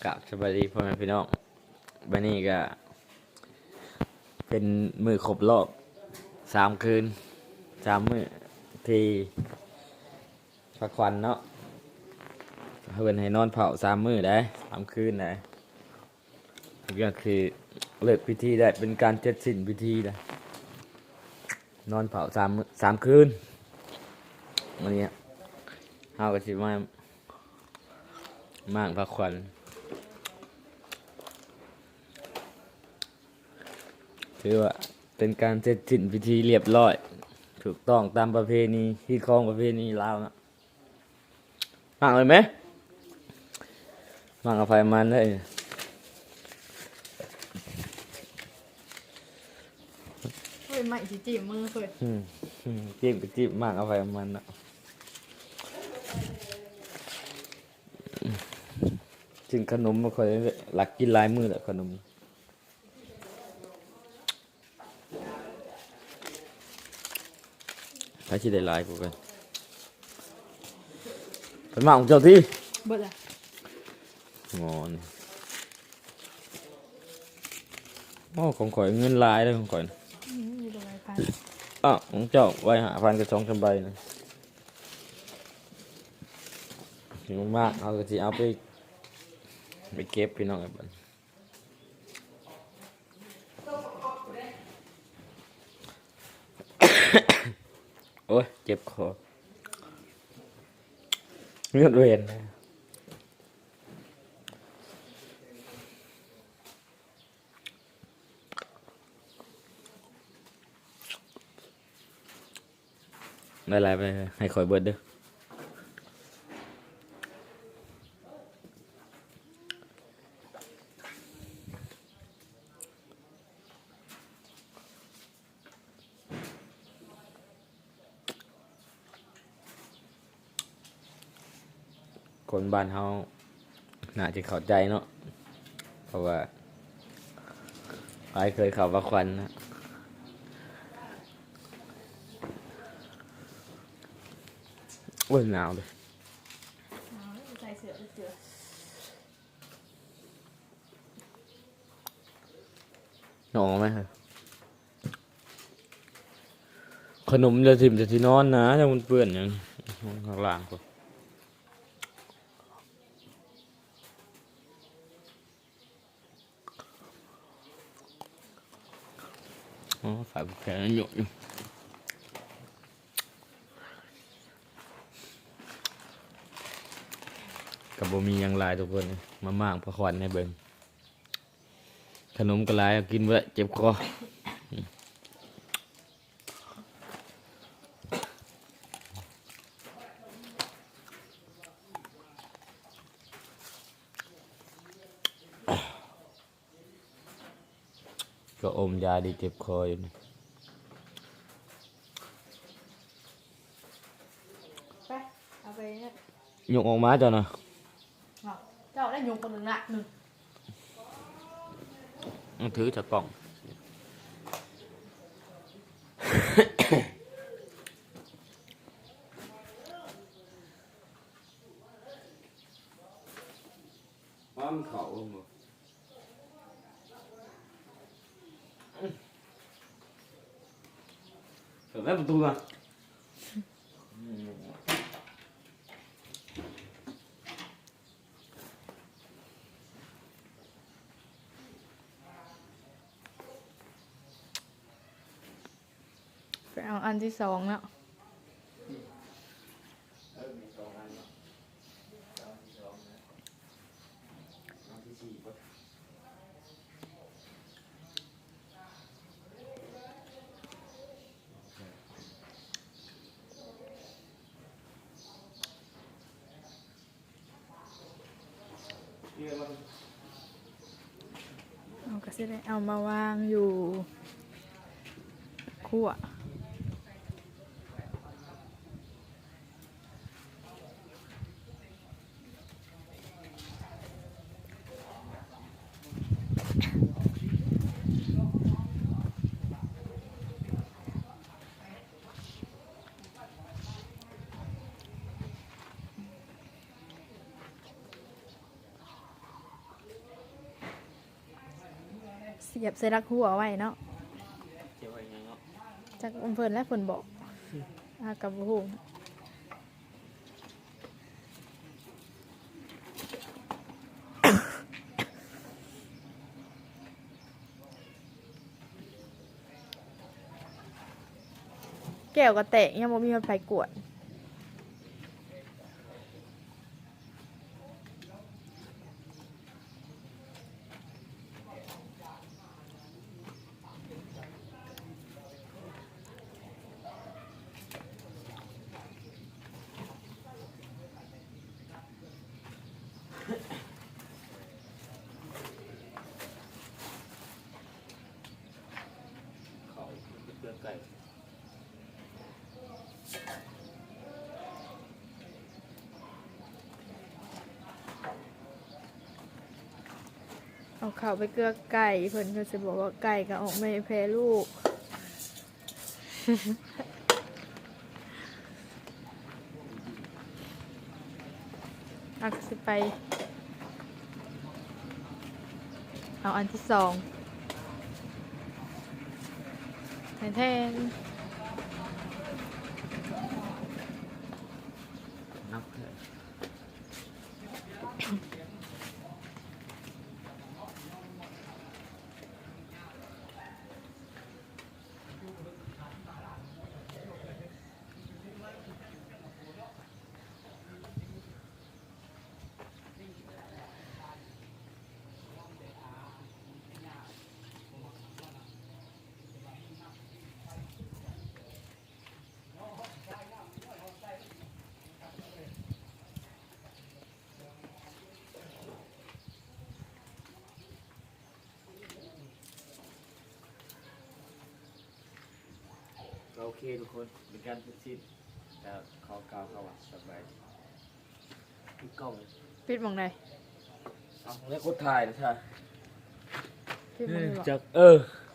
กับสวัสดีพ่อแม่พี่น้องวันนี้ก็เป็นมือครบรอบ3 คืน3 มื้อที่พักควันเนาะเพิ่นให้นอนเผา3 มื้อได้3 คืนได้ก็คือเลิกพิธีได้เป็นการเสร็จสิ้นพิธีได้นอนเผา3 คืนวันนี้เฮาก็สิมาม่างพักควันถือว่าเป็นการเสร็จสิ้นพิธีเรียบร้อยถูกต้องตามประเพณีที่คล้องประเพณีลาวนะมั่งเลยไหมมั่งเอาไฟมันเลยเฮ้ยใหม่สิจีบมือเพิ่นจิ้มก็จิ้มมั่งเอาไฟมันนะจึงขนมมาค่อยหลักกินหลายมื้อแหละขนมใครสิได้หลายกว่ากันเป็นมั่งของเจ้าที่ เบิดละ งอนโอ้ของข่อยเงินหลายเลยของข่อย อยู่ตรงไหนพัน ของเจ้าไว้5,000กับ2,000 ใบนะถึงมากเอาก็สิเอาไปเก็บพี่น้องไอ้บัดโอ้ยเจ็บคอเลือดเวียนนะได้ไรไปให้ข่อยเบิดเด้อคนบ้านเฮาน่าจะเข้าใจเนาะเพราะว่าเคยเข้าว่าควันนะโอ้ยหนาวเลย ใส่เสื้อเสื้อ หนาวไหมครับขนมจะถิ่มจะที่นอนนะถ้ามันเปื้อนอย่างข้างล่างก็อ๋อฝ่ายผู้แข่งอยู่กับบ่มีหยังหลายทุกคนมาม่างพระควันให้เบิ่งขนมก็หลายเอากินไว้เจ็บคอก็อมยาดีเจ็บคออยู่นี่ ไปเอาไปเนี่ย ยกออกมาจ้ะนะ เจ้าได้ยุงคนหนึ่งละหนึ่ง มันถือจากกล่องว่ามันเขาเปิดแม่ประตูมาไปเอาอันที่สองแล้วเอาก็สิได้เอามาวางอยู่ขั้ว เสียบใส่รักหัวไว้เนาะ เจียวไว้ยังเนาะ จากเพิ่นและเพิ่นบอกกับโอ้โหแก้วก็แตกยังบ่มีมันไฟกวดเขาเกลือไก่ เอาข้าวไปเกลือไก่เพิ่นก็สิบอกว่าไก่ก็ออกไม่แพ้ลูก อักสิไป เอาอันที่สองแทน นับเถอะ โอเคทุกคนเป็นการพูดสิ้นแต่เขากล่าวเขาว่าสบายทุกกล้อง ปิดหมองใด เอาแล้วคนถ่ายนะท่าน ปิดหมองนี้บอก จาก